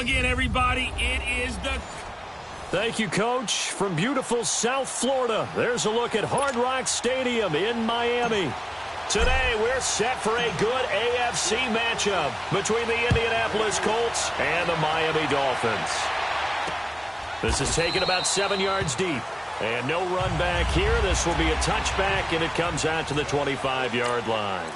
again, everybody. It is the... Thank you, Coach. From beautiful South Florida, there's a look at Hard Rock Stadium in Miami. Today, we're set for a good AFC matchup between the Indianapolis Colts and the Miami Dolphins. This is taken about 7 yards deep. And no run back here. This will be a touchback, and it comes out to the 25-yard line.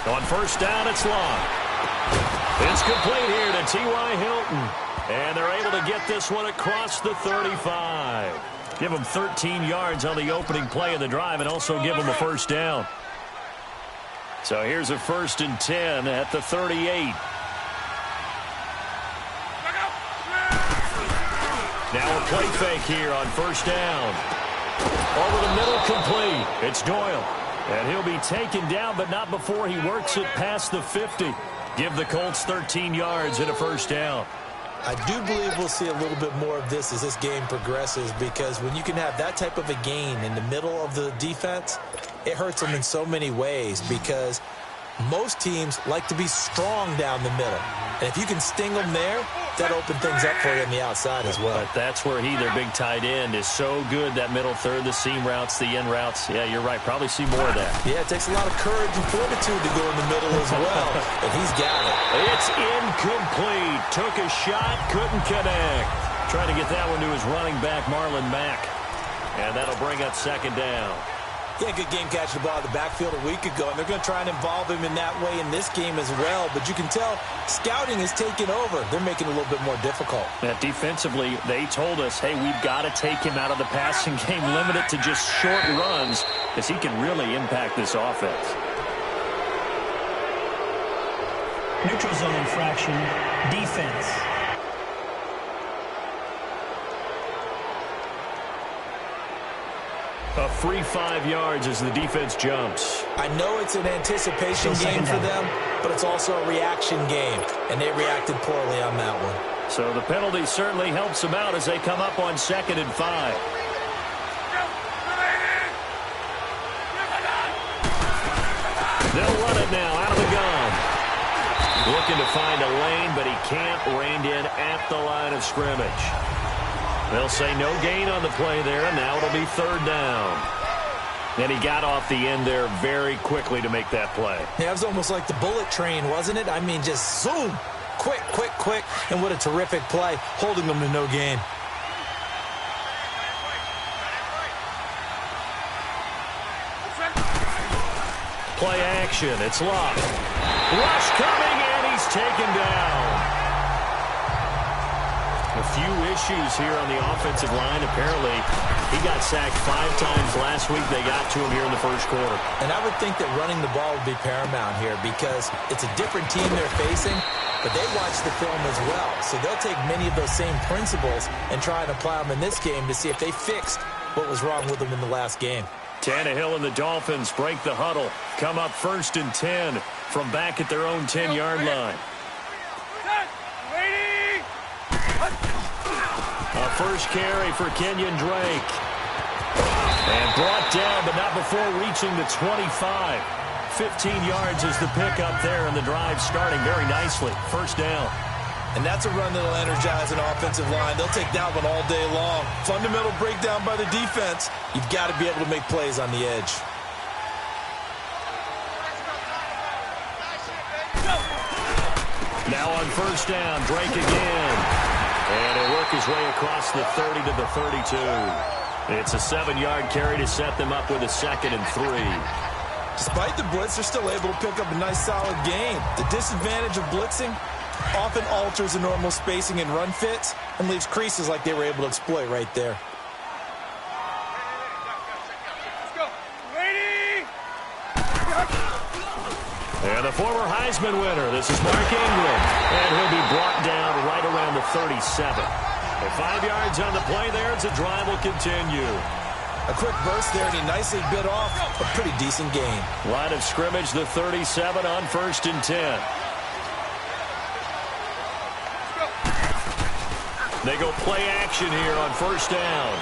On first down, it's long. It's complete here to T.Y. Hilton. And they're able to get this one across the 35. Give them 13 yards on the opening play of the drive and also give them a first down. So here's a 1st and 10 at the 38. Now a play fake here on first down. Over the middle, complete. It's Doyle. And he'll be taken down, but not before he works it past the 50. Give the Colts 13 yards and a first down. I do believe we'll see a little bit more of this as this game progresses, because when you can have that type of a gain in the middle of the defense, it hurts them in so many ways, because most teams like to be strong down the middle. And if you can sting them there, that opens things up for you on the outside as well. But that's where their big tight end, is so good, that middle third, the seam routes, the in routes. Yeah, you're right. Probably see more of that. Yeah, it takes a lot of courage and fortitude to go in the middle as well. And he's got it. It's incomplete. Took a shot, couldn't connect. Trying to get that one to his running back, Marlon Mack. And that'll bring up second down. He had a good game catching the ball in the backfield a week ago, and they're going to try and involve him in that way in this game as well. But you can tell scouting is taking over. They're making it a little bit more difficult. Defensively, they told us, hey, we've got to take him out of the passing game, limit it to just short runs, because he can really impact this offense. Neutral zone infraction, defense. A free 5 yards as the defense jumps. I know it's an anticipation game for them, but it's also a reaction game, and they reacted poorly on that one. So the penalty certainly helps them out as they come up on 2nd and 5. They'll run it now out of the gun. Looking to find a lane, but he can't. Reined in at the line of scrimmage. They'll say no gain on the play there, and now it'll be 3rd down. And he got off the end there very quickly to make that play. Yeah, it was almost like the bullet train, wasn't it? I mean, just zoom. Quick, quick, quick. And what a terrific play, holding them to no gain. Play action. It's Locke. Rush coming, and he's taken down. A few issues here on the offensive line. Apparently, he got sacked 5 times last week. They got to him here in the first quarter. And I would think that running the ball would be paramount here, because it's a different team they're facing, but they watch the film as well. So they'll take many of those same principles and try and apply them in this game to see if they fixed what was wrong with them in the last game. Tannehill and the Dolphins break the huddle. Come up 1st and 10 from back at their own 10-yard line. A first carry for Kenyon Drake. And brought down, but not before reaching the 25. 15 yards is the pickup there, and the drive starting very nicely. First down. And that's a run that'll energize an offensive line. They'll take that one all day long. Fundamental breakdown by the defense. You've got to be able to make plays on the edge. Now on first down, Drake again. And he'll work his way across the 30 to the 32. It's a 7-yard carry to set them up with a 2nd and 3. Despite the blitz, they're still able to pick up a nice, solid gain. The disadvantage of blitzing often alters the normal spacing and run fits and leaves creases like they were able to exploit right there. And the former Heisman winner, this is Mark Ingram. And he'll be brought down right around the 37. And 5 yards on the play there as the drive will continue. A quick burst there, and he nicely bit off a pretty decent gain. Line of scrimmage, the 37 on 1st and 10. They go play action here on 1st down.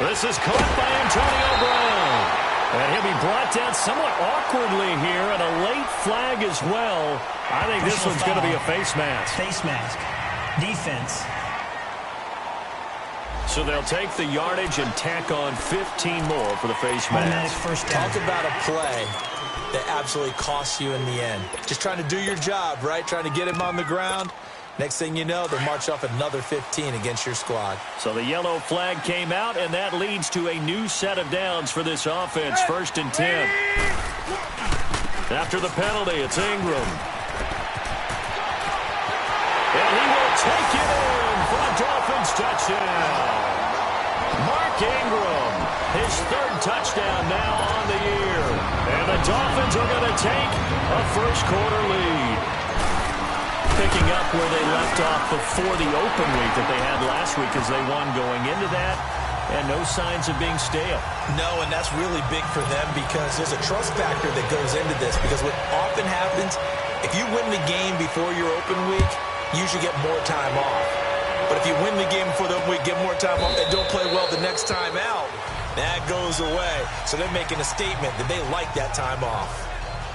This is caught by Antonio Brown. And he'll be brought down somewhat awkwardly here, and a late flag as well. I think this one's going to be a face mask. Face mask. Defense. So they'll take the yardage and tack on 15 more for the face Automatic mask. first down. Talk about a play that absolutely costs you in the end. Just trying to do your job, right? Trying to get him on the ground. Next thing you know, they'll march off another 15 against your squad. So the yellow flag came out, and that leads to a new set of downs for this offense. 1st and 10. After the penalty, it's Ingram. And he will take it in for a Dolphins touchdown. Mark Ingram, his 3rd touchdown now on the year. And the Dolphins are going to take a first-quarter lead. Picking up where they left off before the open week that they had last week as they won going into that. And no signs of being stale. No, and that's really big for them because there's a trust factor that goes into this. Because what often happens, if you win the game before your open week, you usually get more time off. But if you win the game before the open week, get more time off, and don't play well the next time out, that goes away. So they're making a statement that they like that time off.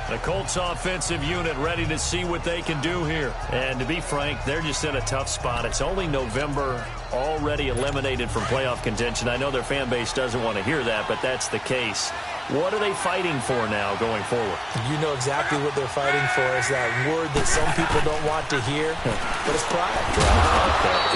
The Colts offensive unit ready to see what they can do here. And to be frank, they're just in a tough spot. It's only November, already eliminated from playoff contention. I know their fan base doesn't want to hear that, but that's the case. What are they fighting for now going forward? You know exactly what they're fighting for. Is that word that some people don't want to hear, but it's pride.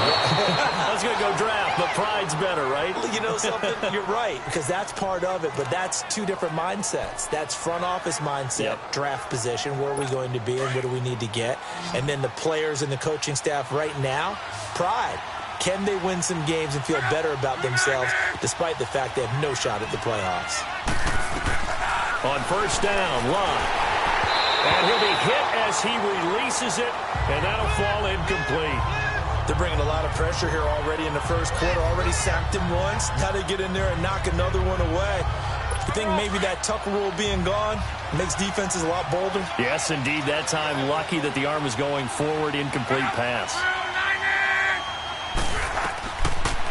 I was going to go draft, but pride's better, right? You know something? You're right, because that's part of it, but that's two different mindsets. That's front office mindset, draft position, where are we going to be and what do we need to get? And then the players and the coaching staff right now, pride. Can they win some games and feel better about themselves despite the fact they have no shot at the playoffs? On 1st down, Love. And he'll be hit as he releases it, and that'll fall incomplete. They're bringing a lot of pressure here already in the first quarter. Already sacked him once. Now they get in there and knock another one away. You think maybe that Tucker rule being gone makes defenses a lot bolder? Yes, indeed. That time, lucky that the arm was going forward. Incomplete pass.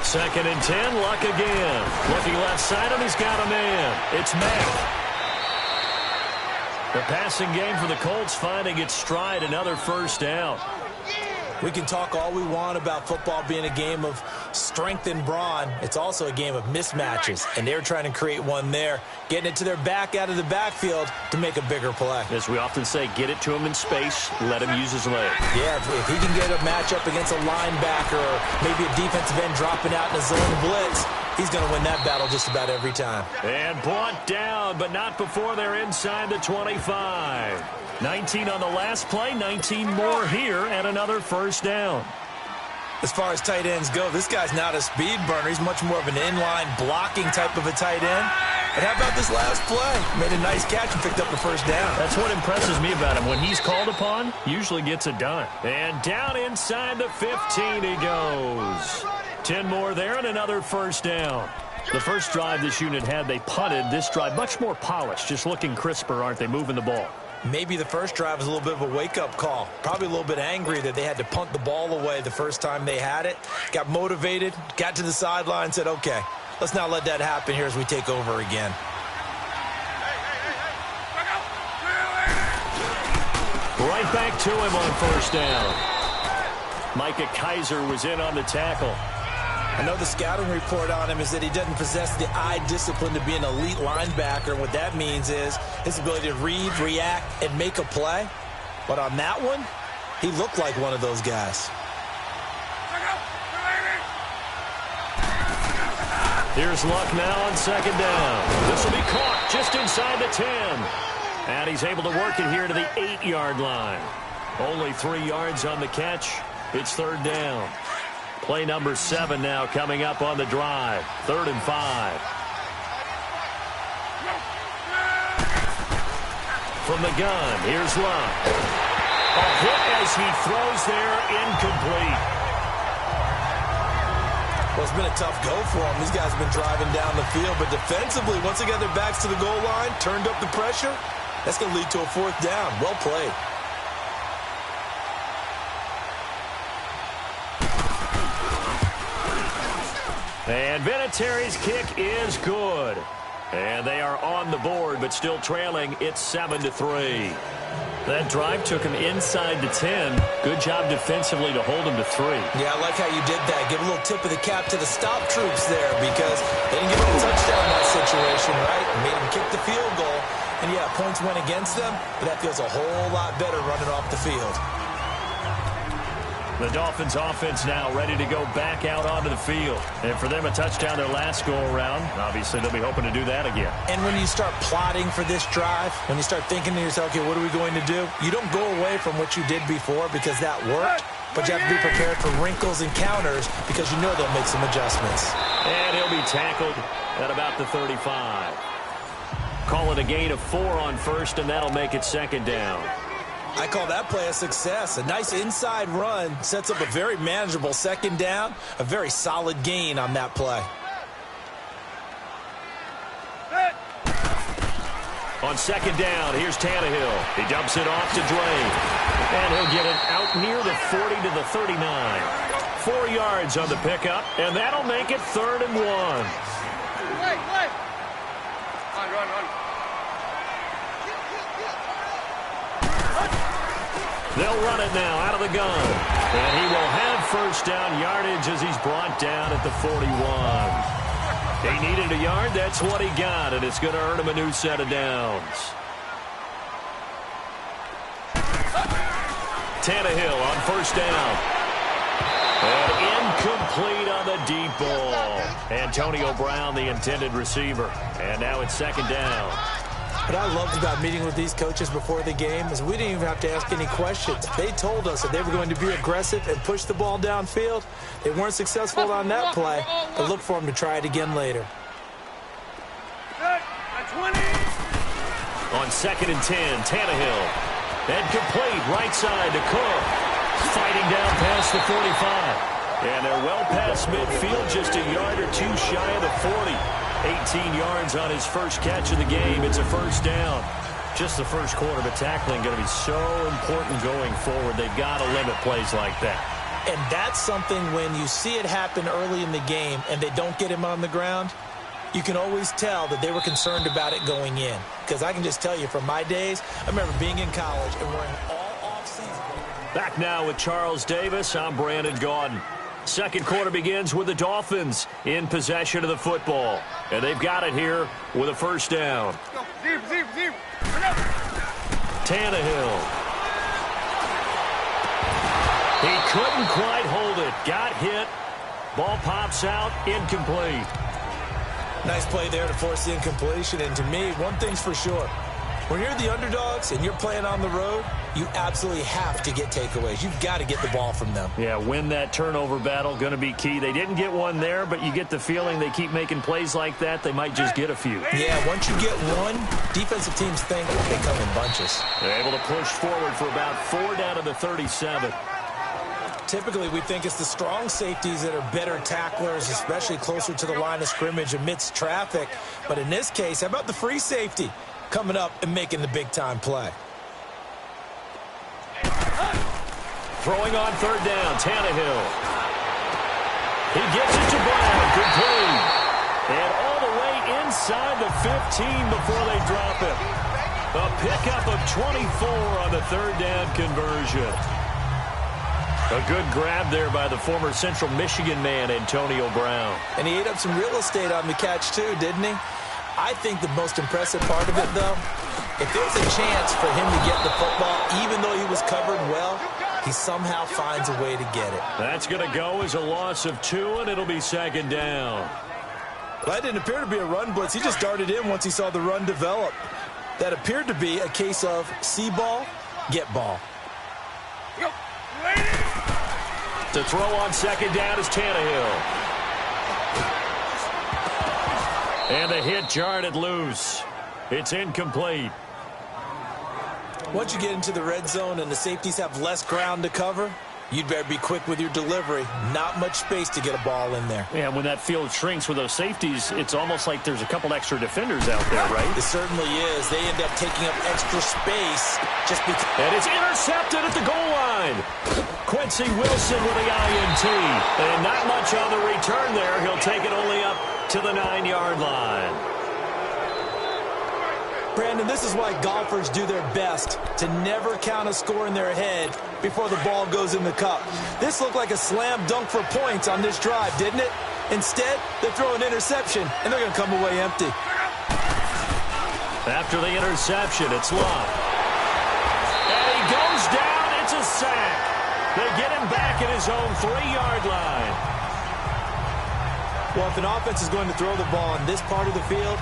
2nd and 10, Luck again. Looking left side, and he's got a man. It's Mack. The passing game for the Colts finding its stride, another 1st down. We can talk all we want about football being a game of strength and brawn. It's also a game of mismatches, and they're trying to create one there, getting it to their back out of the backfield to make a bigger play. As we often say, get it to him in space, let him use his leg. Yeah, if he can get a matchup against a linebacker or maybe a defensive end dropping out in a zone blitz, he's going to win that battle just about every time. And brought down, but not before they're inside the 25. 19 on the last play, 19 more here, and another 1st down. As far as tight ends go, this guy's not a speed burner. He's much more of an inline blocking type of a tight end. But how about this last play? Made a nice catch and picked up the 1st down. That's what impresses me about him. When he's called upon, usually gets it done. And down inside the 15 he goes. 10 more there and another 1st down. The first drive this unit had, they punted. This drive, much more polished, just looking crisper, aren't they, moving the ball? Maybe the first drive was a little bit of a wake-up call. Probably a little bit angry that they had to punt the ball away the first time they had it. Got motivated, got to the sideline, said, okay, let's not let that happen here as we take over again. Right back to him on 1st down. Micah Kaiser was in on the tackle. I know the scouting report on him is that he doesn't possess the eye discipline to be an elite linebacker. What that means is his ability to read, react, and make a play. But on that one, he looked like one of those guys. Here's Luck now on 2nd down. This will be caught just inside the 10. And he's able to work it here to the 8-yard line. Only 3 yards on the catch. It's 3rd down. Play number 7 now coming up on the drive. 3rd and 5. From the gun, here's Luck. A hit as he throws there, incomplete. Well, it's been a tough go for them. These guys have been driving down the field, but defensively, once they got their backs to the goal line, turned up the pressure, that's going to lead to a fourth down. Well played. And Vinatieri's kick is good. And they are on the board, but still trailing. It's 7-3. That drive took him inside the 10. Good job defensively to hold him to 3. Yeah, I like how you did that. Give a little tip of the cap to the stop troops there because they didn't get a touchdown in that situation, right? Made them kick the field goal. And, yeah, points went against them, but that feels a whole lot better running off the field. The Dolphins offense now ready to go back out onto the field. And for them, a touchdown their last go-around. Obviously, they'll be hoping to do that again. And when you start plotting for this drive, when you start thinking to yourself, okay, what are we going to do? You don't go away from what you did before because that worked, but you have to be prepared for wrinkles and counters because you know they'll make some adjustments. And he'll be tackled at about the 35. Call it a gain of 4 on first, and that'll make it second down. I call that play a success. A nice inside run sets up a very manageable second down, a very solid gain on that play. On second down, here's Tannehill. He dumps it off to Dre. And he'll get it out near the 40 to the 39. 4 yards on the pickup, and that'll make it 3rd and 1. Wait. Run. They'll run it now out of the gun. And he will have first down yardage as he's brought down at the 41. He needed a yard. That's what he got, and it's going to earn him a new set of downs. Tannehill on first down. And incomplete on the deep ball. Antonio Brown, the intended receiver. And now it's second down. What I loved about meeting with these coaches before the game is we didn't even have to ask any questions. They told us that they were going to be aggressive and push the ball downfield. They weren't successful on that play, but look for them to try it again later. On second and 10, Tannehill. And complete right side to Cook. Fighting down past the 45. And they're well past midfield, just a yard or two shy of the 40. 18 yards on his first catch of the game. It's a first down. Just the first quarter, but tackling going to be so important going forward. They've got to limit plays like that. And that's something when you see it happen early in the game and they don't get him on the ground, you can always tell that they were concerned about it going in. Because I can just tell you from my days, I remember being in college and wearing all offseason. Back now with Charles Davis. I'm Brandon Gaudin. Second quarter begins with the Dolphins in possession of the football. And they've got it here with a first down. Zip. Tannehill. He couldn't quite hold it. Got hit. Ball pops out. Incomplete. Nice play there to force the incompletion. And to me, one thing's for sure. When you're the underdogs and you're playing on the road, you absolutely have to get takeaways. You've got to get the ball from them. Yeah, win that turnover battle, going to be key. They didn't get one there, but you get the feeling they keep making plays like that, they might just get a few. Yeah, once you get one, defensive teams think they come in bunches. They're able to push forward for about 4 down to the 37. Typically, we think it's the strong safeties that are better tacklers, especially closer to the line of scrimmage amidst traffic. But in this case, how about the free safety coming up and making the big-time play? Throwing on third down, Tannehill. He gets it to Brown, complete. And all the way inside the 15 before they drop him. A pickup of 24 on the third down conversion. A good grab there by the former Central Michigan man, Antonio Brown. And he ate up some real estate on the catch, too, didn't he? I think the most impressive part of it, though, if there's a chance for him to get the football, even though he was covered well, he somehow finds a way to get it. That's going to go as a loss of 2, and it'll be second down. Well, that didn't appear to be a run blitz. He just darted in once he saw the run develop. That appeared to be a case of see ball, get ball. To throw on second down is Tannehill. And the hit jarred it loose. It's incomplete. Once you get into the red zone and the safeties have less ground to cover, you'd better be quick with your delivery. Not much space to get a ball in there. Yeah, when that field shrinks with those safeties, it's almost like there's a couple extra defenders out there, right? It certainly is. They end up taking up extra space just because. And it's intercepted at the goal line. Quincy Wilson with the INT. And not much on the return there. He'll take it only up to the 9-yard line. Brandon, this is why golfers do their best to never count a score in their head before the ball goes in the cup. This looked like a slam dunk for points on this drive, didn't it? Instead, they throw an interception, and they're going to come away empty. After the interception, it's Love. And he goes down. It's a sack. They get him back at his own 3-yard line. Well, if an offense is going to throw the ball in this part of the field,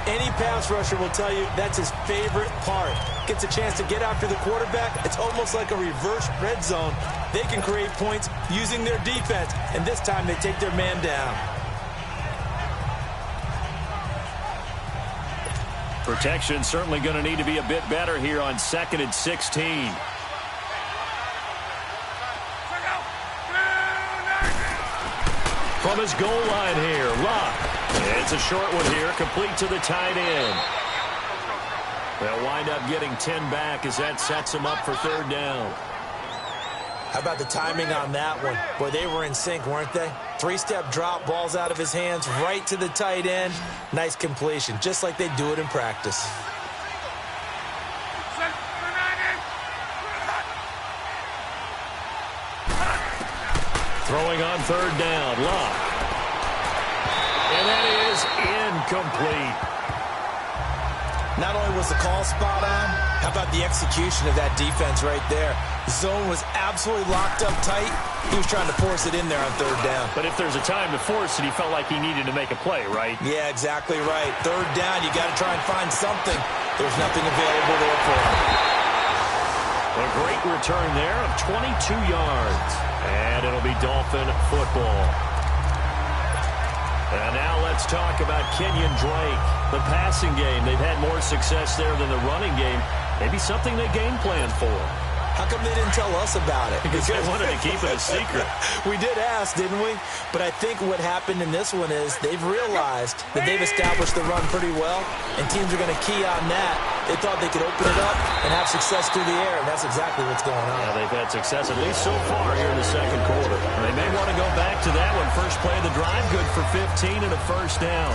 any pass rusher will tell you that's his favorite part. Gets a chance to get after the quarterback. It's almost like a reverse red zone. They can create points using their defense, and this time they take their man down. Protection certainly going to need to be a bit better here on 2nd and 16. From his goal line here, Luck. It's a short one here, complete to the tight end. They'll wind up getting 10 back as that sets them up for 3rd down. How about the timing on that one? Boy, they were in sync, weren't they? 3-step drop, balls out of his hands, right to the tight end. Nice completion, just like they do it in practice. Throwing on 3rd down, Luck. And that is incomplete. Not only was the call spot on, how about the execution of that defense right there? Zone was absolutely locked up tight. He was trying to force it in there on 3rd down. But if there's a time to force it, he felt like he needed to make a play, right? Yeah, exactly right. 3rd down, you got to try and find something. There's nothing available there for him. A great return there of 22 yards. And it'll be Dolphin football. And now let's talk about Kenyon Drake. The passing game, they've had more success there than the running game. Maybe something they game planned for. How come they didn't tell us about it? Because they wanted to keep it a secret. We did ask, didn't we? But I think what happened in this one is they've realized that they've established the run pretty well, and teams are going to key on that. They thought they could open it up and have success through the air, and that's exactly what's going on. Yeah, they've had success, at least so far here in the 2nd quarter. They may want to go back to that one. First play of the drive, good for 15 and a 1st down.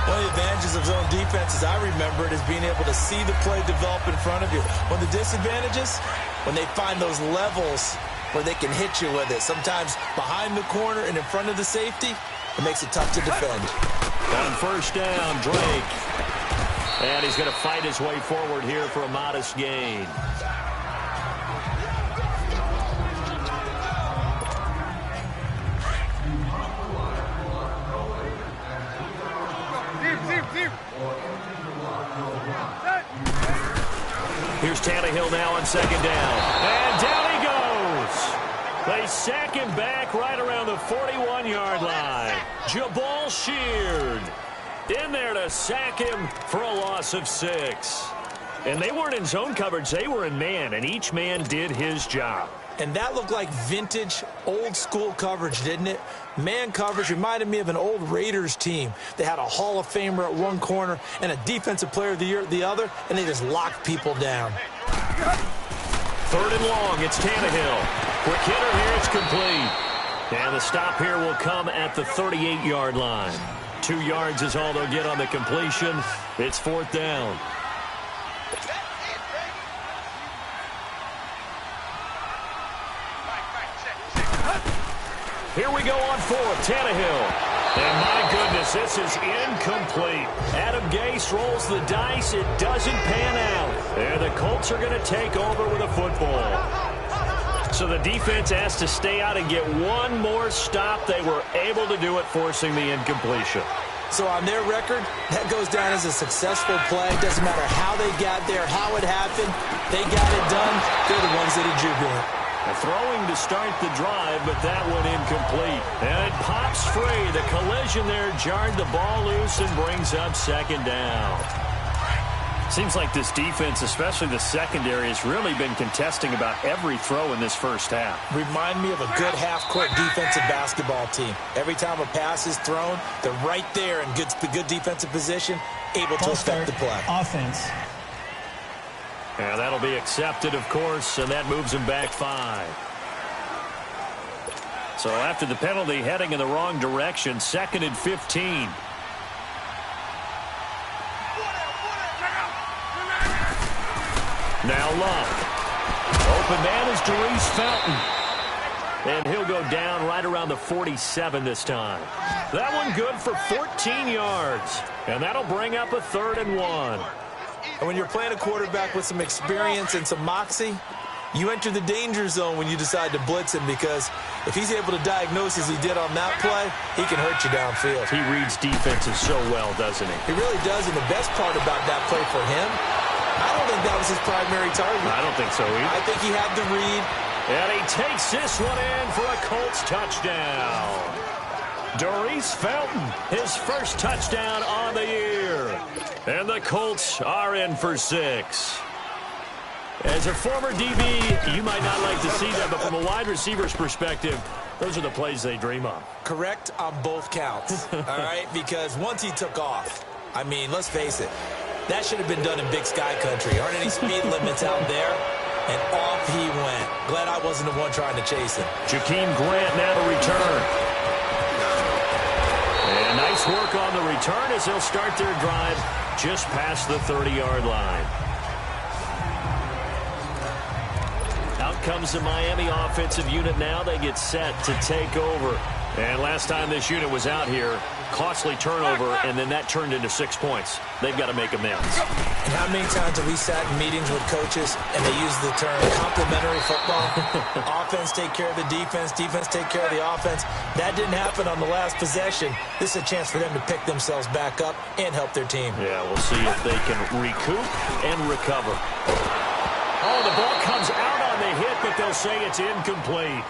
One of the advantages of zone defense, as I remember it, is being able to see the play develop in front of you. One of the disadvantages, when they find those levels where they can hit you with it. Sometimes behind the corner and in front of the safety, it makes it tough to defend. On 1st down, Drake. And he's going to fight his way forward here for a modest gain. Here's Tannehill now on 2nd down. And down he goes. They sack him back right around the 41-yard line. Jabal Sheard in there to sack him for a loss of 6. And they weren't in zone coverage. They were in man, and each man did his job. And that looked like vintage, old-school coverage, didn't it? Man coverage reminded me of an old Raiders team. They had a Hall of Famer at one corner and a Defensive Player of the Year at the other, and they just locked people down. 3rd and long, it's Tannehill. Quick hitter here, it's complete. And the stop here will come at the 38-yard line. 2 yards is all they'll get on the completion. It's 4th down. Here we go on 4th, Tannehill. And my goodness, this is incomplete. Adam Gase rolls the dice. It doesn't pan out. And the Colts are going to take over with a football. So the defense has to stay out and get one more stop. They were able to do it, forcing the incompletion. So on their record, that goes down as a successful play. Doesn't matter how they got there, how it happened. They got it done. They're the ones that are jubilant. Throwing to start the drive, but that one incomplete. And it pops free. The collision there jarred the ball loose and brings up 2nd down. Seems like this defense, especially the secondary, has really been contesting about every throw in this first half. Remind me of a good half-court defensive basketball team. Every time a pass is thrown, they're right there in good defensive position, able to affect the play. Offense. And that'll be accepted, of course, and that moves him back 5. So after the penalty, heading in the wrong direction, 2nd and 15. Now Love. Open man is Darius Fountain. And he'll go down right around the 47 this time. That one good for 14 yards. And that'll bring up a 3rd and 1. And when you're playing a quarterback with some experience and some moxie, you enter the danger zone when you decide to blitz him, because if he's able to diagnose as he did on that play, he can hurt you downfield. He reads defenses so well, doesn't he? He really does, and the best part about that play for him, I don't think that was his primary target. I don't think so either. I think he had the read. And he takes this one in for a Colts touchdown. Darius Fountain, his first touchdown on the year. And the Colts are in for 6. As a former DB, you might not like to see that, but from a wide receiver's perspective, those are the plays they dream of. Correct on both counts, all right? Because once he took off, I mean, let's face it, that should have been done in Big Sky Country. Aren't any speed limits out there? And off he went. Glad I wasn't the one trying to chase him. Jakeem Grant now to return. And nice work on the return as they'll start their drive just past the 30-yard line. Out comes the Miami offensive unit now. They get set to take over. And last time this unit was out here, costly turnover, and then that turned into 6 points. They've got to make amends. And how many times have we sat in meetings with coaches and they use the term complementary football? Offense take care of the defense, defense take care of the offense. That didn't happen on the last possession. This is a chance for them to pick themselves back up and help their team. Yeah, we'll see if they can recoup and recover. Oh, the ball comes out on the hit, but they'll say it's incomplete.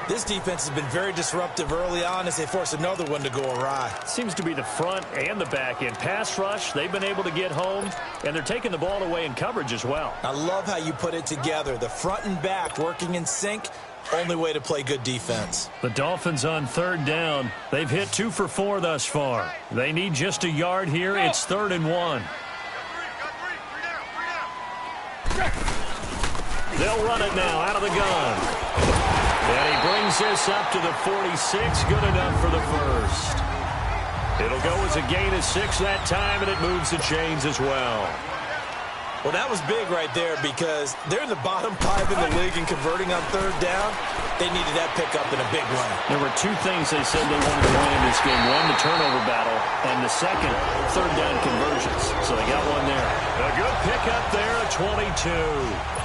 This defense has been very disruptive early on as they force another one to go awry. Seems to be the front and the back end. Pass rush, they've been able to get home, and they're taking the ball away in coverage as well. I love how you put it together. The front and back working in sync, only way to play good defense. The Dolphins on 3rd down. They've hit 2 for 4 thus far. They need just a yard here. It's 3rd and 1. They'll run it now out of the gun. And he brings this up to the 46. Good enough for the first. It'll go as a gain of 6 that time, and it moves the chains as well. Well, that was big right there because they're in the bottom 5 in the league and converting on 3rd down. They needed that pickup in a big way. There were 2 things they said they wanted to win in this game. One, the turnover battle, and the second, 3rd down conversions. So they got one there. A good pickup there at 22.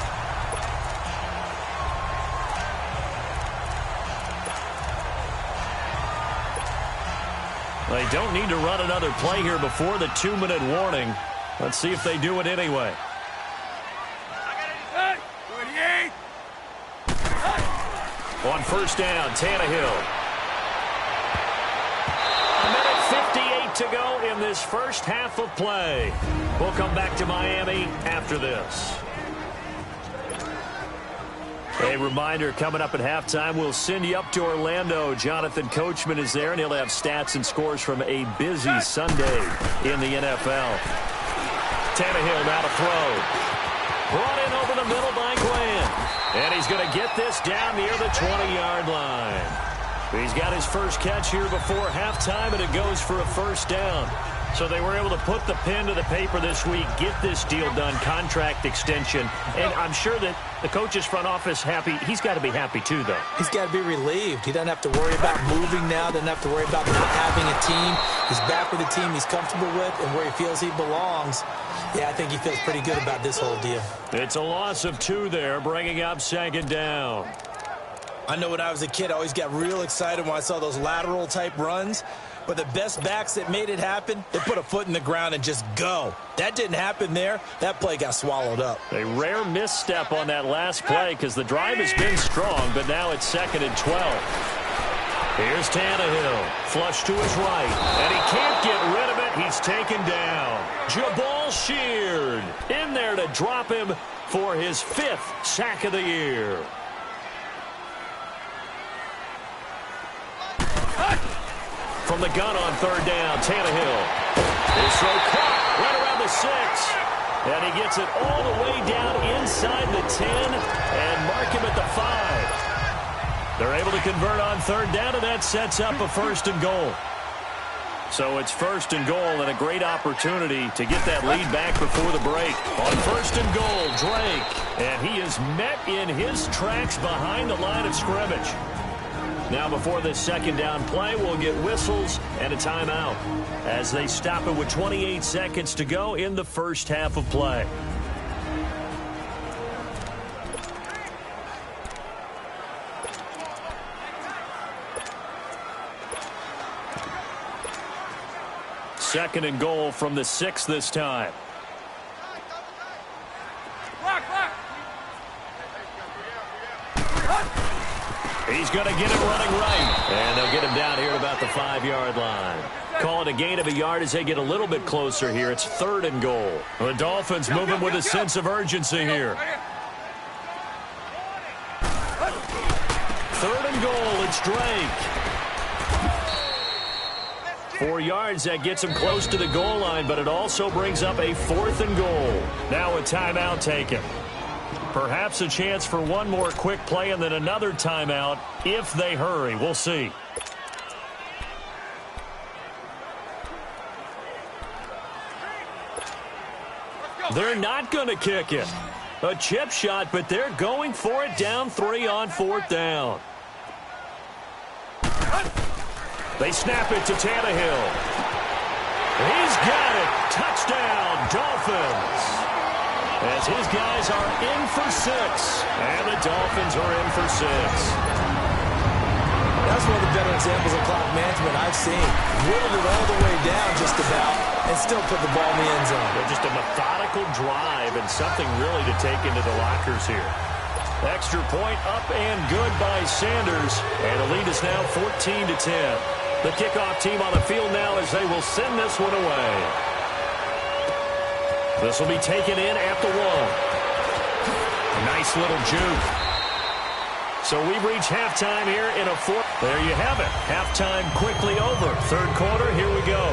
They don't need to run another play here before the 2-minute warning. Let's see if they do it anyway. On 1st down, Tannehill. 1:58 to go in this first half of play. We'll come back to Miami after this. A reminder, coming up at halftime, we'll send you up to Orlando. Jonathan Coachman is there, and he'll have stats and scores from a busy Sunday in the NFL. Tannehill now to throw. Brought in over the middle by Glenn. And he's going to get this down near the 20-yard line. He's got his first catch here before halftime, and it goes for a 1st down. So they were able to put the pen to the paper this week, get this deal done, contract extension. And I'm sure that the coach's front office happy. He's got to be happy too, though. He's got to be relieved. He doesn't have to worry about moving now, doesn't have to worry about not having a team. He's back with a team he's comfortable with and where he feels he belongs. Yeah, I think he feels pretty good about this whole deal. It's a loss of 2 there, bringing up 2nd down. I know when I was a kid, I always got real excited when I saw those lateral-type runs. But the best backs that made it happen, they put a foot in the ground and just go. That didn't happen there. That play got swallowed up. A rare misstep on that last play because the drive has been strong, but now it's 2nd and 12. Here's Tannehill. Flush to his right. And he can't get rid of it. He's taken down. Jabal Sheard in there to drop him for his 5th sack of the year. From the gun on 3rd down, Tannehill. His throw caught right around the 6. And he gets it all the way down inside the 10 and mark him at the 5. They're able to convert on 3rd down, and that sets up a 1st and goal. So it's 1st and goal and a great opportunity to get that lead back before the break. On 1st and goal, Drake. And he is met in his tracks behind the line of scrimmage. Now before this 2nd down play, we'll get whistles and a timeout as they stop it with 28 seconds to go in the first half of play. Second and goal from the 6 this time. He's going to get it running right. And they'll get him down here at about the 5-yard line. Call it a gain of a yard as they get a little bit closer here. It's 3rd and goal. The Dolphins moving with a sense of urgency here. 3rd and goal, it's Drake. 4 yards, that gets him close to the goal line, but it also brings up a 4th and goal. Now a timeout taken. Perhaps a chance for one more quick play and then another timeout if they hurry. We'll see. They're not going to kick it. A chip shot, but they're going for it down 3 on 4th down. They snap it to Tannehill. He's got it. Touchdown, Dolphins. As his guys are in for 6. And the Dolphins are in for 6. That's one of the better examples of clock management I've seen. Whittled it all the way down just about and still put the ball in the end zone. They're just a methodical drive and something really to take into the lockers here. Extra point up and good by Sanders. And the lead is now 14-10. The kickoff team on the field now as they will send this one away. This will be taken in at the 1. A nice little juke. So we've reached halftime here in a 4th. There you have it. Halftime quickly over. 3rd quarter, here we go.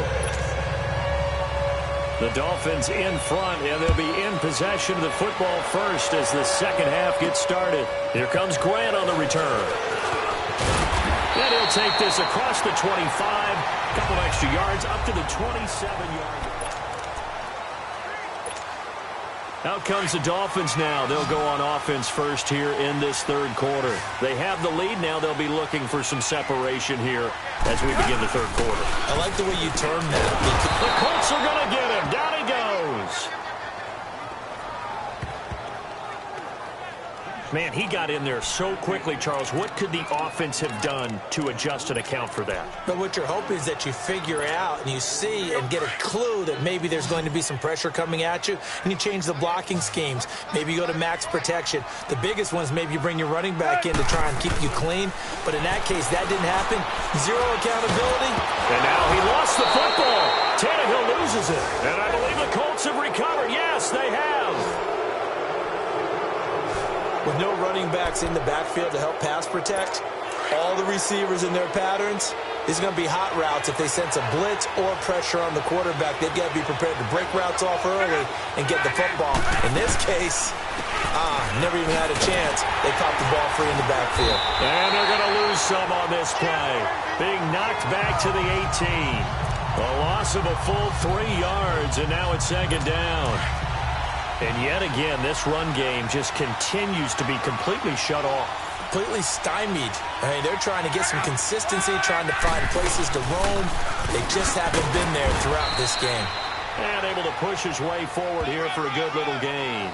The Dolphins in front, and they'll be in possession of the football first as the 2nd half gets started. Here comes Grant on the return. And he'll take this across the 25. A couple of extra yards up to the 27-yard line. Out comes the Dolphins now. They'll go on offense first here in this 3rd quarter. They have the lead now. They'll be looking for some separation here as we begin the 3rd quarter. I like the way you term that. The Colts are going to get him. Down he goes. Man, he got in there so quickly, Charles. What could the offense have done to adjust and account for that? But what you're hoping is that you figure out and you see and get a clue that maybe there's going to be some pressure coming at you, and you change the blocking schemes. Maybe you go to max protection. The biggest one is maybe you bring your running back in to try and keep you clean. But in that case, that didn't happen. Zero accountability. And now he lost the football. Tannehill loses it. And I believe the Colts have recovered. Yes, they have. With no running backs in the backfield to help pass protect, all the receivers in their patterns, these are going to be hot routes. If they sense a blitz or pressure on the quarterback, they've got to be prepared to break routes off early and get the football. In this case, never even had a chance. They caught the ball free in the backfield. And they're going to lose some on this play. Being knocked back to the 18. A loss of a full 3 yards, and now it's 2nd down. And yet again, this run game just continues to be completely shut off. Completely stymied. I mean, they're trying to get some consistency, trying to find places to roam. They just haven't been there throughout this game. And able to push his way forward here for a good little gain.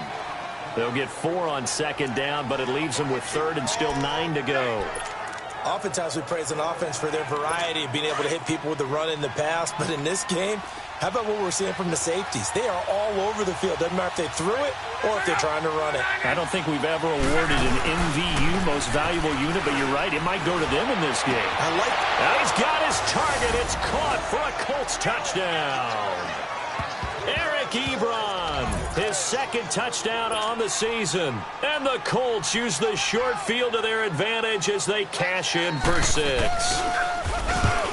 They'll get 4 on 2nd down, but it leaves them with 3rd and still 9 to go. Oftentimes we praise an offense for their variety of being able to hit people with the run in the pass, but in this game, how about what we're seeing from the safeties? They are all over the field. Doesn't matter if they threw it or if they're trying to run it. I don't think we've ever awarded an MVU, most valuable unit, but you're right. It might go to them in this game. I like that. Now he's got his target. It's caught for a Colts touchdown. Aaron Eric Ebron, his second touchdown on the season. And the Colts use the short field to their advantage as they cash in for 6.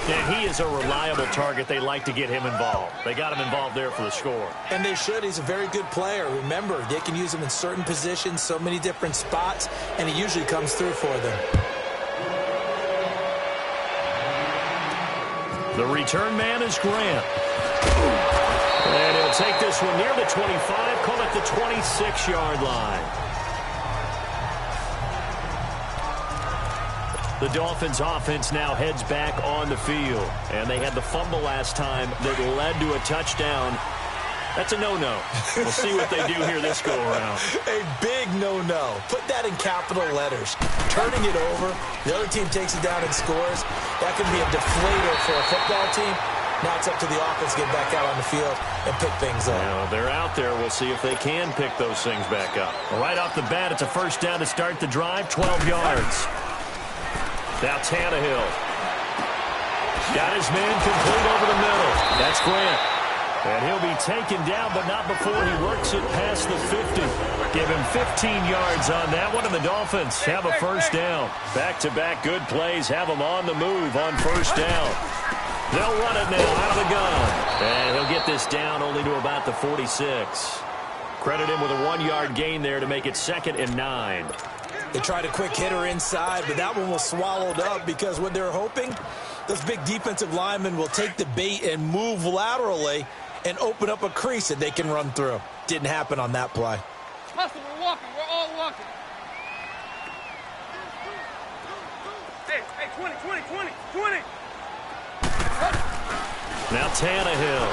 And he is a reliable target. They like to get him involved. They got him involved there for the score. And they should. He's a very good player. Remember, they can use him in certain positions, so many different spots, and he usually comes through for them. The return man is Grant. And he'll take this one near the 25, call it the 26-yard line. The Dolphins offense now heads back on the field. And they had the fumble last time that led to a touchdown. That's a no-no. We'll see what they do here this go-around. A big no-no. Put that in capital letters. Turning it over, the other team takes it down and scores. That can be a deflator for a football team. Now it's up to the offense to get back out on the field and pick things up. Now, they're out there. We'll see if they can pick those things back up. Right off the bat, it's a first down to start the drive, 12 yards. Now Tannehill. Got his man complete over the middle. That's Grant. And he'll be taken down, but not before he works it past the 50. Give him 15 yards on that one, and the Dolphins have a first down. Back-to-back good plays have them on the move on first down. They'll run it now out of the gun. And he'll get this down only to about the 46. Credit him with a 1-yard gain there to make it 2nd and 9. They tried a quick hitter inside, but that one was swallowed up because what they're hoping, those big defensive linemen will take the bait and move laterally and open up a crease that they can run through. Didn't happen on that play. Hustle, we're walking. We're all walking. Hey, 20. Now Tannehill.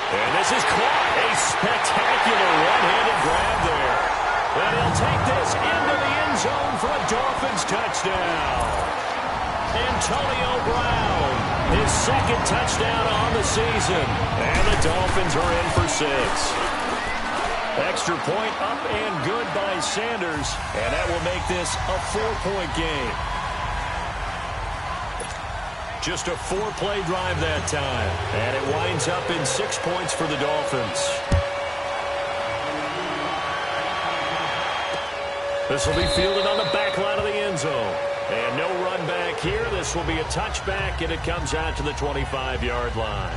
And this is caught. A spectacular one-handed grab there. And he'll take this into the end zone for a Dolphins touchdown. Antonio Brown, his second touchdown on the season. And the Dolphins are in for 6. Extra point up and good by Sanders. And that will make this a 4-point game. Just a 4-play drive that time. And it winds up in 6 points for the Dolphins. This will be fielded on the back line of the end zone. And no run back here. This will be a touchback, and it comes out to the 25-yard line.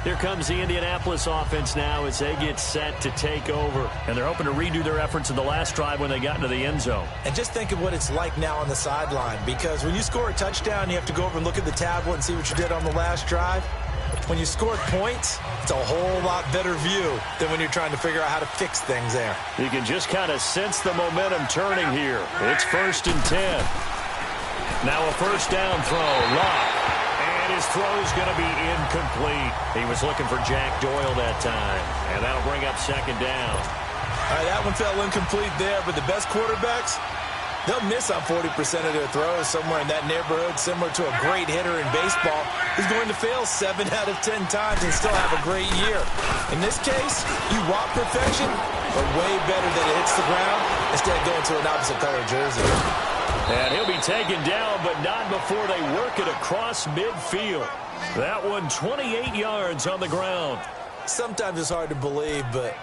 Here comes the Indianapolis offense now as they get set to take over. And they're hoping to redo their efforts in the last drive when they got into the end zone. And just think of what it's like now on the sideline, because when you score a touchdown, you have to go over and look at the tablet and see what you did on the last drive. When you scored points, it's a whole lot better view than when you're trying to figure out how to fix things there. You can just kind of sense the momentum turning here. It's 1st and 10. Now a first down throw. Lock. And his throw's going to be incomplete. He was looking for Jack Doyle that time. And that'll bring up 2nd down. All right, that one fell incomplete there, but the best quarterbacks, they'll miss on 40% of their throws somewhere in that neighborhood, similar to a great hitter in baseball who's going to fail 7 out of 10 times and still have a great year. In this case, you want perfection, but way better that it hits the ground instead of going to an opposite color jersey. And he'll be taken down, but not before they work it across midfield. That one 28 yards on the ground. Sometimes it's hard to believe, but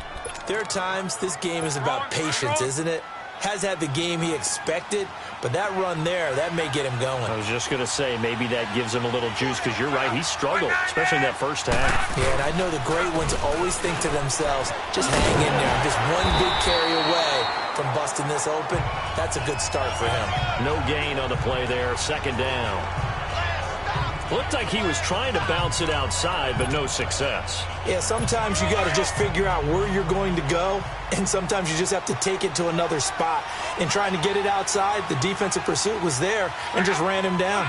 there are times this game is about patience, isn't it? Has had the game he expected, but that run there, that may get him going. I was just going to say, maybe that gives him a little juice, because you're right, he struggled, especially in that first half. Yeah, and I know the great ones always think to themselves, just hang in there. Just one big carry away from busting this open. That's a good start for him. No gain on the play there, 2nd down. Looked like he was trying to bounce it outside, but no success. Yeah, sometimes you got to just figure out where you're going to go, and sometimes you just have to take it to another spot. In trying to get it outside, the defensive pursuit was there and just ran him down.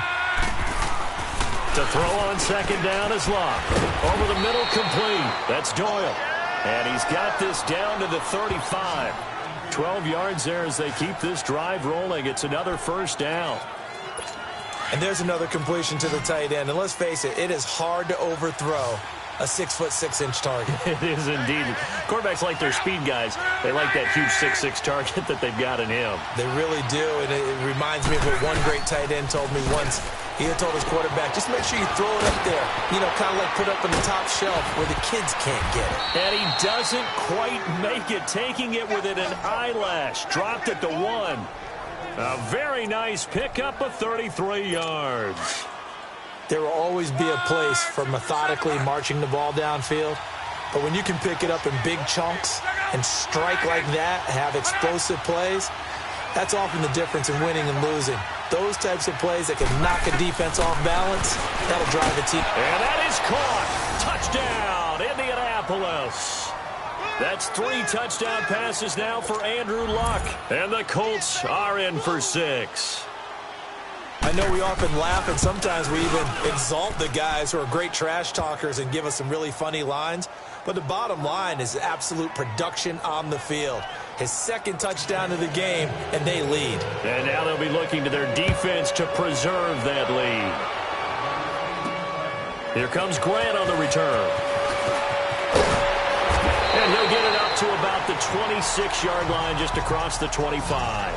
To throw on 2nd down is Locke. Over the middle, complete. That's Doyle. And he's got this down to the 35. 12 yards there as they keep this drive rolling. It's another first down. And there's another completion to the tight end. And let's face it, it is hard to overthrow a 6'6" target. It is indeed. Quarterbacks like their speed guys. They like that huge 6'6" target that they've got in him. They really do. And it reminds me of what one great tight end told me once. He had told his quarterback, just make sure you throw it up there. You know, kind of like put up on the top shelf where the kids can't get it. And he doesn't quite make it, taking it within an eyelash. Dropped it to 1. A very nice pickup of 33 yards. There will always be a place for methodically marching the ball downfield. But when you can pick it up in big chunks and strike like that, have explosive plays, that's often the difference in winning and losing. Those types of plays that can knock a defense off balance, that'll drive a team. And that is caught. Touchdown, Indianapolis. That's 3 touchdown passes now for Andrew Luck. And the Colts are in for 6. I know we often laugh, and sometimes we even exalt the guys who are great trash talkers and give us some really funny lines. But the bottom line is absolute production on the field. His 2nd touchdown of the game, and they lead. And now they'll be looking to their defense to preserve that lead. Here comes Grant on the return. And he'll get it up to about the 26-yard line, just across the 25.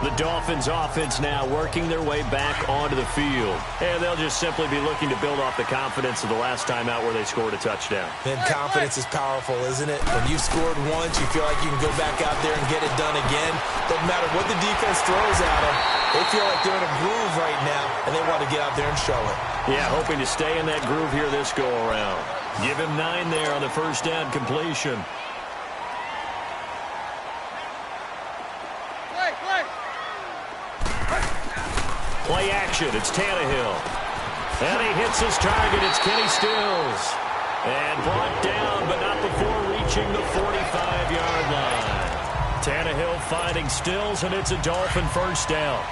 The Dolphins offense now working their way back onto the field. And they'll just simply be looking to build off the confidence of the last time out where they scored a touchdown. And confidence is powerful, isn't it? When you've scored once, you feel like you can go back out there and get it done again. Doesn't matter what the defense throws at them. They feel like they're in a groove right now, and they want to get out there and show it. Yeah, hoping to stay in that groove here this go-around. Give him 9 there on the first down completion. Play action, it's Tannehill. And he hits his target, it's Kenny Stills. And brought down, but not before reaching the 45-yard line. Tannehill finding Stills, and it's a Dolphin first down.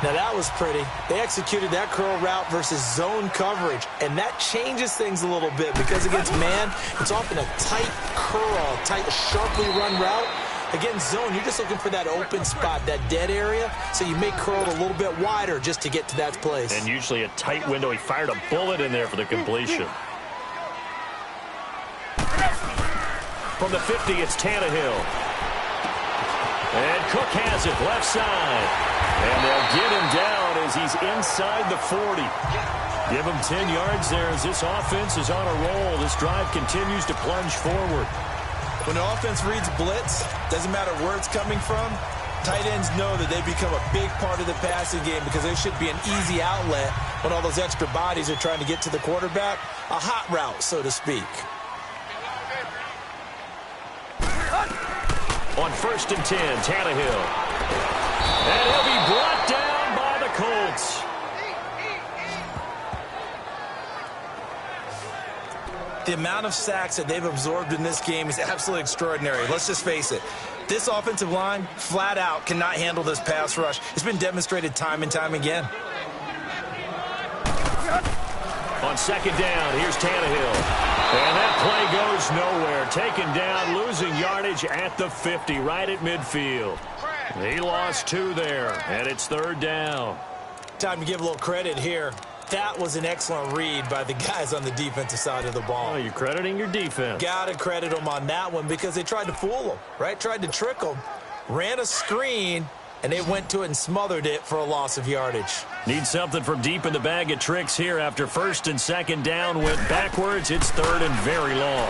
Now that was pretty. They executed that curl route versus zone coverage, and that changes things a little bit because against man, it's often a tight curl, tight, sharply run route. Against zone, you're just looking for that open spot, that dead area, so you may curl it a little bit wider just to get to that place. And usually a tight window. He fired a bullet in there for the completion. From the 50, it's Tannehill. And Cook has it, left side. And they'll get him down as he's inside the 40. Give him 10 yards there as this offense is on a roll. This drive continues to plunge forward. When the offense reads blitz, doesn't matter where it's coming from, tight ends know that they become a big part of the passing game because there should be an easy outlet when all those extra bodies are trying to get to the quarterback. A hot route, so to speak. On 1st and 10, Tannehill. And he'll be brought down by the Colts. The amount of sacks that they've absorbed in this game is absolutely extraordinary. Let's just face it. This offensive line, flat out, cannot handle this pass rush. It's been demonstrated time and time again. On 2nd down, here's Tannehill. And that play goes nowhere. Taken down, losing yardage at the 50, right at midfield. He lost 2 there, and it's 3rd down. Time to give a little credit here. That was an excellent read by the guys on the defensive side of the ball. Oh, you're crediting your defense. Got to credit them on that one because they tried to fool them, right? Tried to trick them. Ran a screen, and they went to it and smothered it for a loss of yardage. Need something from deep in the bag of tricks here after 1st and 2nd down. Went backwards. It's 3rd and very long.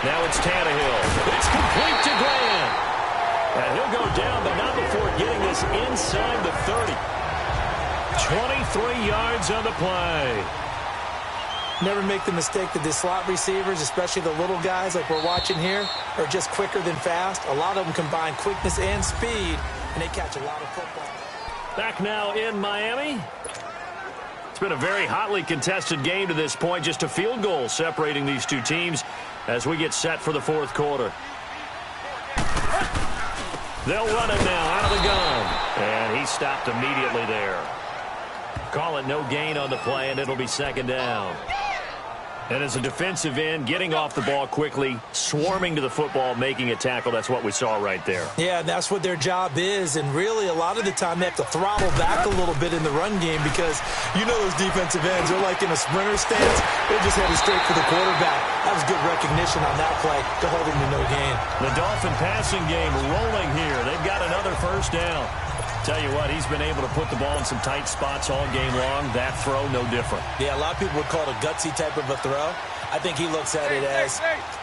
Now it's Tannehill. It's complete to Grant. And he'll go down, but not before getting this inside the 30. 23 yards on the play. Never make the mistake that the slot receivers, especially the little guys like we're watching here, are just quicker than fast. A lot of them combine quickness and speed, and they catch a lot of football. Back now in Miami. It's been a very hotly contested game to this point. Just a field goal separating these two teams as we get set for the 4th quarter. They'll run it now out of the gun. And he stopped immediately there. Call it no gain on the play, and it'll be 2nd down. And as a defensive end, getting off the ball quickly, swarming to the football, making a tackle, that's what we saw right there. Yeah, that's what their job is. And really, a lot of the time, they have to throttle back a little bit in the run game because you know those defensive ends are like in a sprinter stance. They're just headed straight for the quarterback. That was good recognition on that play to hold him to no gain. The Dolphin passing game rolling here. They've got another first down. Tell you what, he's been able to put the ball in some tight spots all game long. That throw, no different. Yeah, a lot of people would call it a gutsy type of a throw. I think he looks at it as,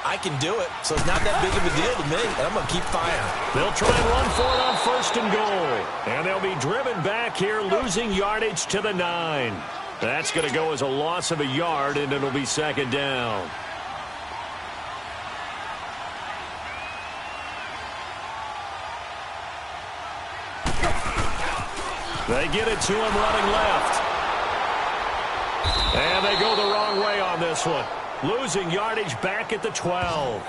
I can do it, so it's not that big of a deal to me, and I'm going to keep firing. They'll try and run for it on first and goal. And they'll be driven back here, losing yardage to the 9. That's going to go as a loss of a yard, and it'll be second down. They get it to him running left. And they go the wrong way on this one. Losing yardage back at the 12.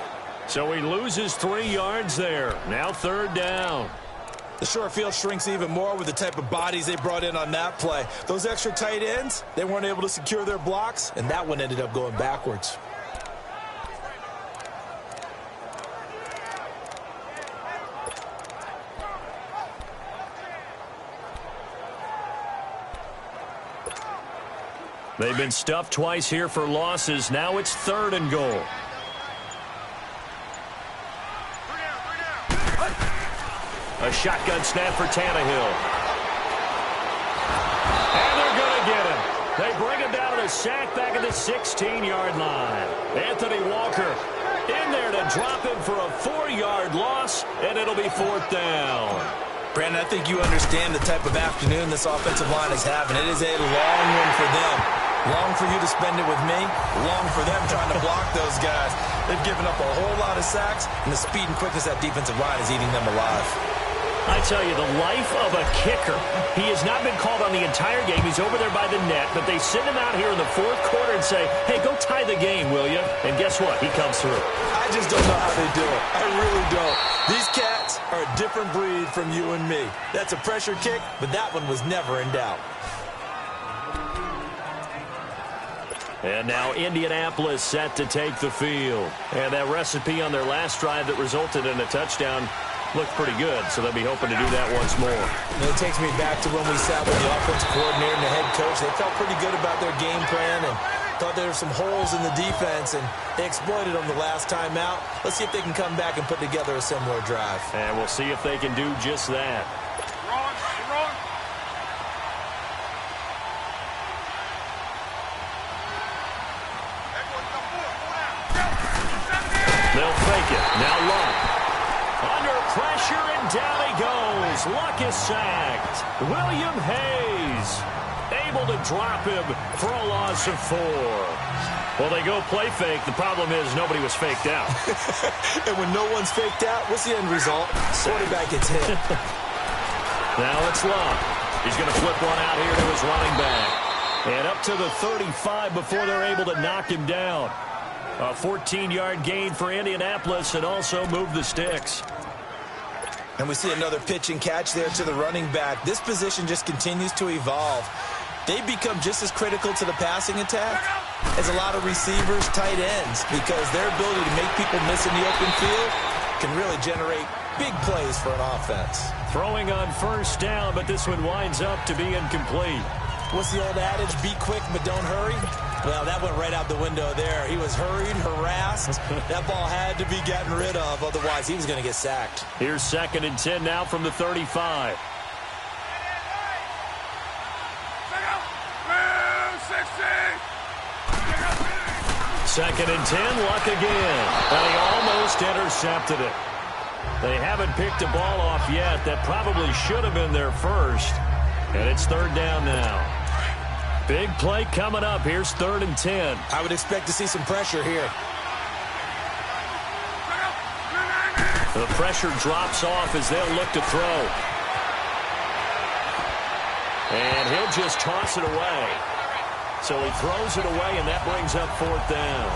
So he loses 3 yards there. Now third down. The short field shrinks even more with the type of bodies they brought in on that play. Those extra tight ends, they weren't able to secure their blocks, and that one ended up going backwards. They've been stuffed twice here for losses. Now it's third and goal. A shotgun snap for Tannehill. And they're going to get him. They bring him down to the sack back at the 16-yard line. Anthony Walker in there to drop him for a 4-yard loss, and it'll be fourth down. Brandon, I think you understand the type of afternoon this offensive line is having. It is a long one for them. Long for you to spend it with me. Long for them trying to block those guys. They've given up a whole lot of sacks, and the speed and quickness of that defensive line is eating them alive. I tell you, the life of a kicker. He has not been called on the entire game. He's over there by the net, but they send him out here in the fourth quarter and say, hey, go tie the game, will you? And guess what? He comes through. I just don't know how they do it. I really don't. These cats are a different breed from you and me. That's a pressure kick, but that one was never in doubt. And now Indianapolis set to take the field. And that recipe on their last drive that resulted in a touchdown looked pretty good, so they'll be hoping to do that once more. And it takes me back to when we sat with the offensive coordinator and the head coach. They felt pretty good about their game plan and thought there were some holes in the defense, and they exploited them the last time out. Let's see if they can come back and put together a similar drive. And we'll see if they can do just that. They'll fake it. Now Luck. Under pressure, and down he goes. Luck is sacked. William Hayes able to drop him for a loss of 4. Well, they go play fake. The problem is nobody was faked out. And when no one's faked out, what's the end result? Quarterback gets hit. Now it's Luck. He's going to flip one out here to his running back. And up to the 35 before they're able to knock him down. A 14-yard gain for Indianapolis and also move the sticks. And we see another pitch and catch there to the running back. This position just continues to evolve. They become just as critical to the passing attack as a lot of receivers, tight ends, because their ability to make people miss in the open field can really generate big plays for an offense. Throwing on first down, but this one winds up to be incomplete. What's the old adage? Be quick, but don't hurry. Well, that went right out the window there. He was hurried, harassed. That ball had to be gotten rid of, otherwise he was going to get sacked. Here's 2nd and 10 now from the 35. Second and 10, Luck again. And he almost intercepted it. They haven't picked a ball off yet. That probably should have been their first. And it's third down now. Big play coming up. Here's 3rd and 10. I would expect to see some pressure here. The pressure drops off as they'll look to throw. And he'll just toss it away. So he throws it away, and that brings up 4th down.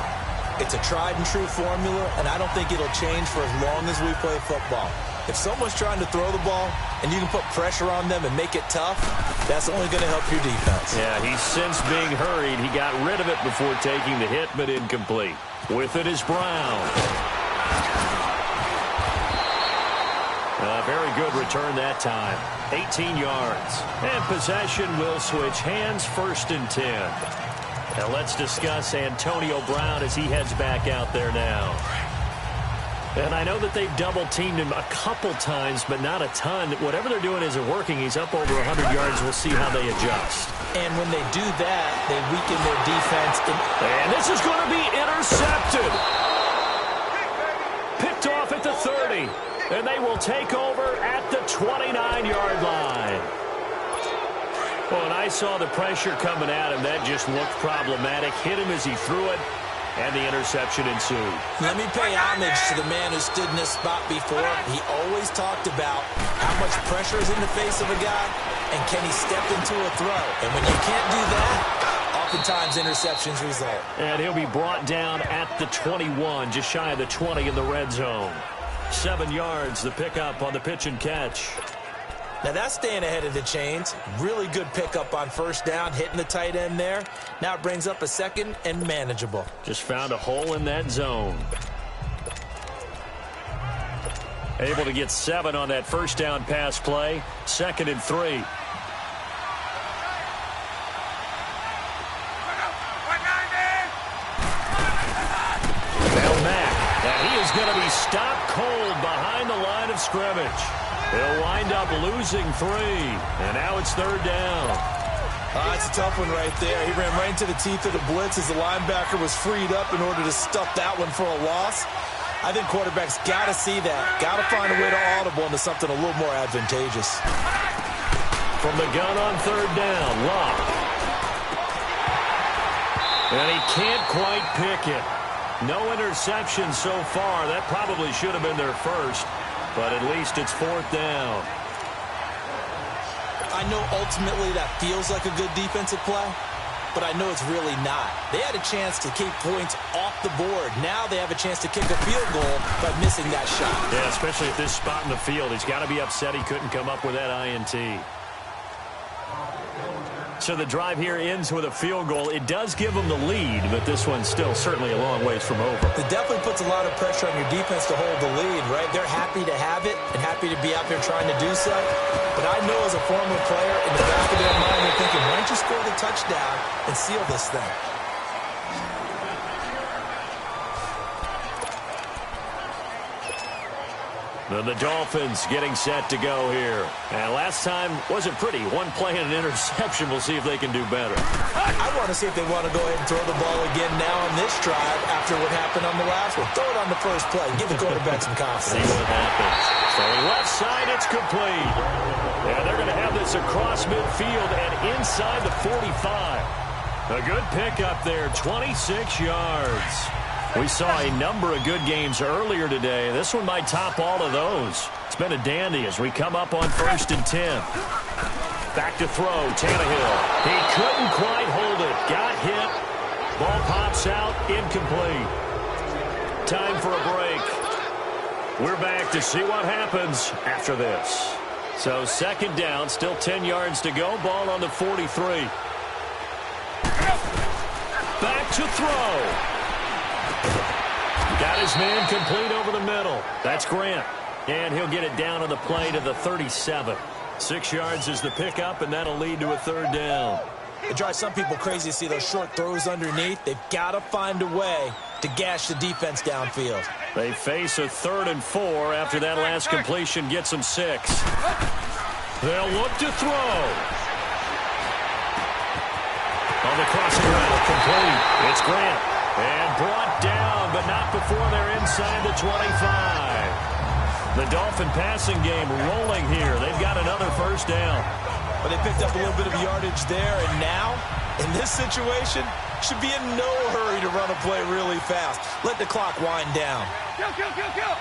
It's a tried-and-true formula, and I don't think it'll change for as long as we play football. If someone's trying to throw the ball and you can put pressure on them and make it tough, that's only going to help your defense. Yeah, he's since being hurried. He got rid of it before taking the hit, but incomplete. With it is Brown. A very good return that time. 18 yards. And possession will switch hands, 1st and 10. Now let's discuss Antonio Brown as he heads back out there now. And I know that they've double-teamed him a couple times, but not a ton. Whatever they're doing isn't working. He's up over 100 yards. We'll see how they adjust. And when they do that, they weaken their defense. And this is going to be intercepted. Picked off at the 30. And they will take over at the 29-yard line. Well, and I saw the pressure coming at him. That just looked problematic. Hit him as he threw it. And the interception ensued. Let me pay homage to the man who stood in this spot before. He always talked about how much pressure is in the face of a guy and can he step into a throw. And when you can't do that, oftentimes interceptions result. And he'll be brought down at the 21, just shy of the 20 in the red zone. 7 yards, the pickup on the pitch and catch. Now that's staying ahead of the chains. Really good pickup on 1st down, hitting the tight end there. Now it brings up a 2nd and manageable. Just found a hole in that zone. Able to get 7 on that 1st down pass play. 2nd and 3. Now Mack. And he is going to be stopped cold behind the line of scrimmage. He'll wind up losing 3, and now it's 3rd down. That's a tough one right there. He ran right into the teeth of the blitz as the linebacker was freed up in order to stuff that one for a loss. I think quarterbacks got to see that. Got to find a way to audible into something a little more advantageous. From the gun on 3rd down, Locke. And he can't quite pick it. No interception so far. That probably should have been their first. But at least it's 4th down. I know ultimately that feels like a good defensive play, but I know it's really not. They had a chance to keep points off the board. Now they have a chance to kick a field goal by missing that shot. Yeah, especially at this spot in the field. He's got to be upset he couldn't come up with that INT. So the drive here ends with a field goal. It does give them the lead, but this one's still certainly a long ways from over. It definitely puts a lot of pressure on your defense to hold the lead, right? They're happy to have it and happy to be out there trying to do so. But I know as a former player, in the back of their mind, they're thinking, why don't you score the touchdown and seal this thing? The Dolphins getting set to go here. And last time wasn't pretty. One play and an interception. We'll see if they can do better. I want to see if they want to go ahead and throw the ball again now on this drive after what happened on the last one. Throw it on the first play. Give the quarterback some confidence. See what happens. So left side, it's complete. And they're going to have this across midfield and inside the 45. A good pickup there, 26 yards. We saw a number of good games earlier today. This one might top all of those. It's been a dandy as we come up on 1st and 10. Back to throw, Tannehill. He couldn't quite hold it. Got hit. Ball pops out, incomplete. Time for a break. We're back to see what happens after this. So 2nd down, still 10 yards to go. Ball on the 43. Back to throw. Got his man complete over the middle. That's Grant. And he'll get it down on the play to the 37. 6 yards is the pickup, and that'll lead to a 3rd down. It drives some people crazy to see those short throws underneath. They've got to find a way to gash the defense downfield. They face a 3rd and 4 after that last completion gets them 6. They'll look to throw. On the crossing route, complete. It's Grant. And brought down, but not before they're inside the 25. The Dolphin passing game rolling here. They've got another 1st down. But they picked up a little bit of yardage there, and now, in this situation, should be in no hurry to run a play really fast. Let the clock wind down. Kill, kill, kill, kill.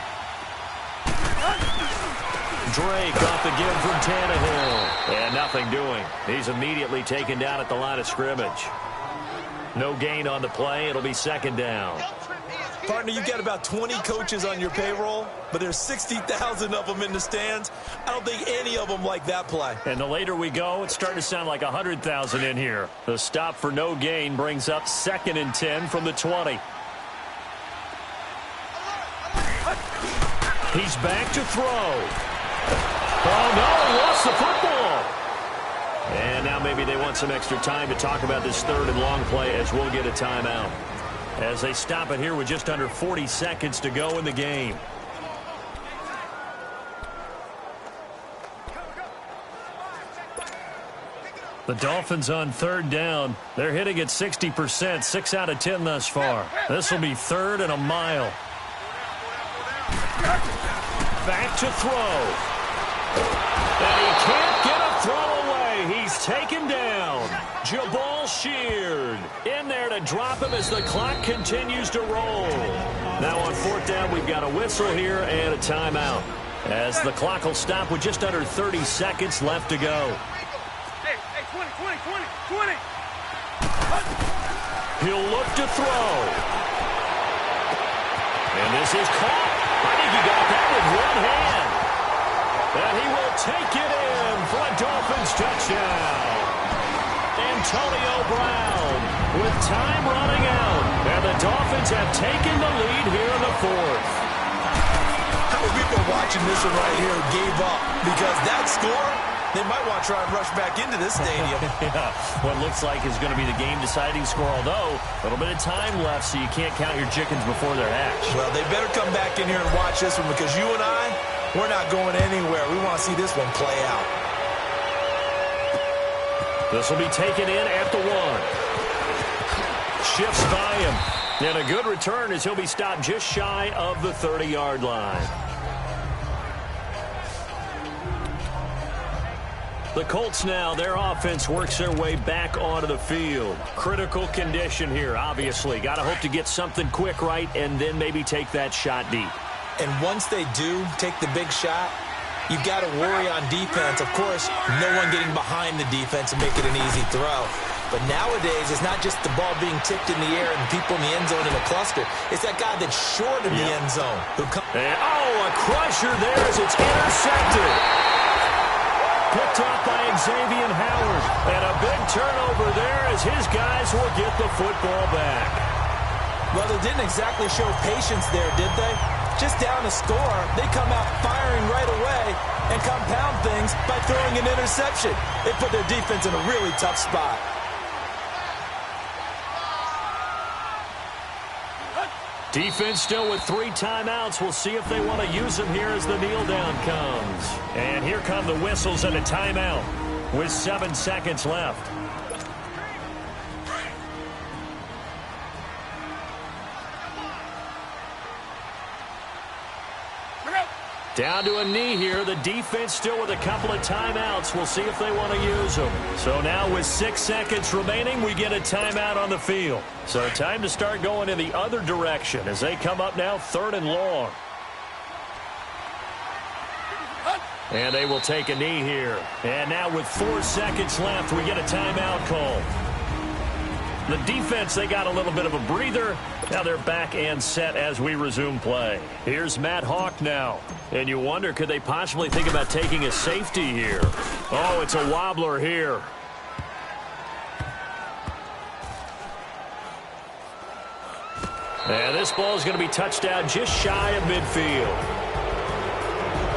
Drake off the give from Tannehill. And nothing doing. He's immediately taken down at the line of scrimmage. No gain on the play. It'll be 2nd down. Partner, you've got about 20 coaches on your payroll, but there's 60,000 of them in the stands. I don't think any of them like that play. And the later we go, it's starting to sound like 100,000 in here. The stop for no gain brings up 2nd and 10 from the 20. He's back to throw. Oh, no, he lost the football. And now maybe they want some extra time to talk about this 3rd and long play as we'll get a timeout. As they stop it here with just under 40 seconds to go in the game. The Dolphins on 3rd down. They're hitting at 60%, 6 out of 10 thus far. This will be 3rd and a mile. Back to throw. And he can't get a throw away. He's taken down. Jabal Sheard in there to drop him as the clock continues to roll. Now on 4th down, we've got a whistle here and a timeout. As the clock will stop with just under 30 seconds left to go. Hey, 20. He'll look to throw. And this is caught. I think he got that with one hand. And he will take it in for a Dolphins touchdown. Antonio Brown with time running out. And the Dolphins have taken the lead here in the 4th. How many people watching this one right here gave up? Because that score, they might want to try and rush back into this stadium. Yeah, what looks like is going to be the game-deciding score, although a little bit of time left, so you can't count your chickens before they're hatched. Well, they better come back in here and watch this one because you and I, we're not going anywhere. We want to see this one play out. This will be taken in at the 1. Shifts by him. And a good return as he'll be stopped just shy of the 30-yard line. The Colts now, their offense works their way back onto the field. Critical condition here, obviously. Got to hope to get something quick right and then maybe take that shot deep. And once they do take the big shot, you've got to worry on defense. Of course, no one getting behind the defense and make it an easy throw. But nowadays, it's not just the ball being tipped in the air and people in the end zone in a cluster. It's that guy that's short in the end zone. And, a crusher there as it's intercepted. Picked off by Xavier Howard. And a big turnover there as his guys will get the football back. Well, they didn't exactly show patience there, did they? Just down a score, they come out firing right away and compound things by throwing an interception. They put their defense in a really tough spot. Defense still with 3 timeouts. We'll see if they want to use them here as the kneel down comes. And here come the whistles and a timeout with 7 seconds left. Down to a knee here. The defense still with a couple of timeouts. We'll see if they want to use them. So now with 6 seconds remaining, we get a timeout on the field. So time to start going in the other direction as they come up now 3rd and long. And they will take a knee here. And now with 4 seconds left, we get a timeout call. The defense, they got a little bit of a breather. Now they're back and set as we resume play. Here's Matt Hawk now. And you wonder, could they possibly think about taking a safety here? Oh, it's a wobbler here. And this ball is going to be touched down just shy of midfield.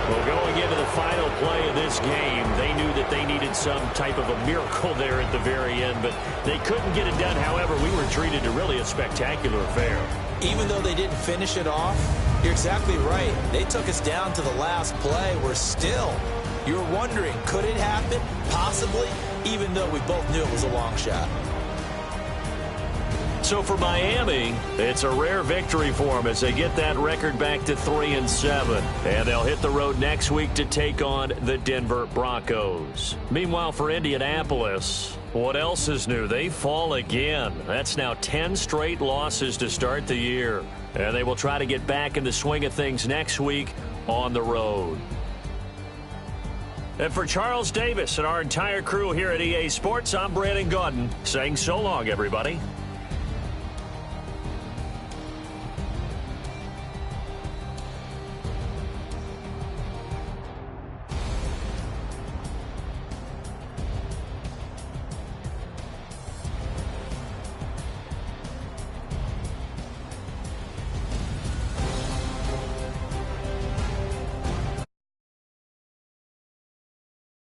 Well, going into the final play of this game, they knew that they needed some type of a miracle there at the very end, but they couldn't get it done. However, we were treated to really a spectacular affair. Even though they didn't finish it off, you're exactly right. They took us down to the last play. We're still, you're wondering, could it happen? Possibly, even though we both knew it was a long shot. So for Miami, it's a rare victory for them as they get that record back to 3-7. And they'll hit the road next week to take on the Denver Broncos. Meanwhile, for Indianapolis, what else is new? They fall again. That's now 10 straight losses to start the year. And they will try to get back in the swing of things next week on the road. And for Charles Davis and our entire crew here at EA Sports, I'm Brandon Gaudin saying so long, everybody.